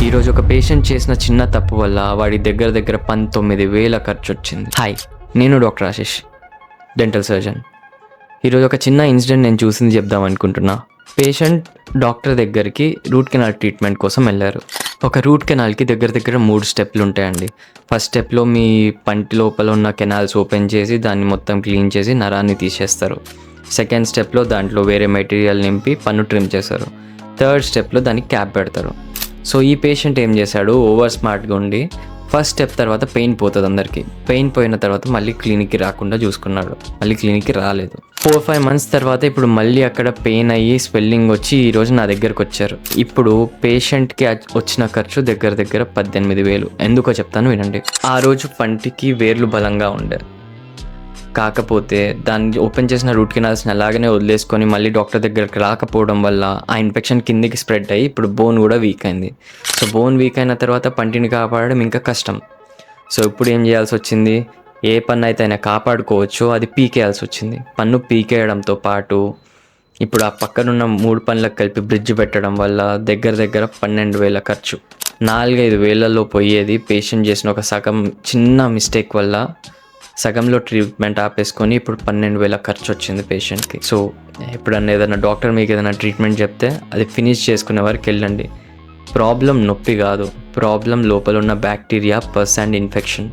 ఈరోజు ఒక పేషెంట్ చేసిన చిన్న తప్పు వల్ల వాడి దగ్గర 19,000 ఖర్చు వచ్చింది. హాయ్, నేను డాక్టర్ ఆశిష్, డెంటల్ సర్జన్. ఈరోజు ఒక చిన్న ఇన్సిడెంట్ నేను చూసింది చెప్దాం అనుకుంటున్నా. పేషెంట్ డాక్టర్ దగ్గరికి రూట్ కెనాల్ ట్రీట్మెంట్ కోసం వెళ్ళారు. ఒక రూట్ కెనాల్కి దగ్గర 3 స్టెప్లు ఉంటాయండి. ఫస్ట్ స్టెప్లో మీ పంటి లోపల ఉన్న కెనాల్స్ ఓపెన్ చేసి దాన్ని మొత్తం క్లీన్ చేసి నరాన్ని తీసేస్తారు. సెకండ్ స్టెప్లో దాంట్లో వేరే మెటీరియల్ నింపి పన్ను ట్రిమ్ చేస్తారు. థర్డ్ స్టెప్లో దానికి క్యాప్ పెడతారు. సో ఈ పేషెంట్ ఏం చేశాడు, ఓవర్ స్మార్ట్గా ఉండి ఫస్ట్ స్టెప్ తర్వాత పెయిన్ పోతుంది అందరికీ. పెయిన్ పోయిన తర్వాత మళ్ళీ క్లినిక్కి రాకుండా చూసుకున్నాడు. మళ్ళీ క్లినిక్కి రాలేదు. 4-5 months తర్వాత ఇప్పుడు మళ్ళీ అక్కడ పెయిన్ అయ్యి స్వెల్లింగ్ వచ్చి ఈరోజు నా దగ్గరకు వచ్చారు. ఇప్పుడు పేషెంట్కి వచ్చిన ఖర్చు దగ్గర 18,000. ఎందుకో చెప్తాను వినండి. ఆ రోజు పంటికి వేర్లు బలంగా ఉండే, కాకపోతే దాన్ని ఓపెన్ చేసిన రూట్ కెనాల్స్ని అలాగనే వదిలేసుకొని మళ్ళీ డాక్టర్ దగ్గరికి రాకపోవడం వల్ల ఆ ఇన్ఫెక్షన్ కిందికి స్ప్రెడ్ అయ్యి ఇప్పుడు బోన్ కూడా వీక్ అయింది. సో బోన్ వీక్ అయిన తర్వాత పంటిని కాపాడడం ఇంకా కష్టం. సో ఇప్పుడు ఏం చేయాల్సి వచ్చింది, ఏ పన్ను అయితే అయినా కాపాడుకోవచ్చో అది పీకేయాల్సి వచ్చింది. పన్ను పీకేయడంతో పాటు ఇప్పుడు ఆ పక్కనున్న 3 పనులకు కలిపి బ్రిడ్జ్ పెట్టడం వల్ల దగ్గర 12,000 ఖర్చు. 4-5 వేలలో పోయేది పేషెంట్ చేసిన ఒక సగం చిన్న మిస్టేక్ వల్ల సగంలో ట్రీట్మెంట్ ఆపేసుకొని ఇప్పుడు 12,000 ఖర్చు వచ్చింది పేషెంట్కి. సో ఎప్పుడన్నా ఏదైనా డాక్టర్ మీకు ఏదైనా ట్రీట్మెంట్ చెప్తే అది ఫినిష్ చేసుకునే వరకు వెళ్ళండి. ప్రాబ్లం నొప్పి కాదు, ప్రాబ్లం లోపల ఉన్న బ్యాక్టీరియా, పస్ అండ్ ఇన్ఫెక్షన్.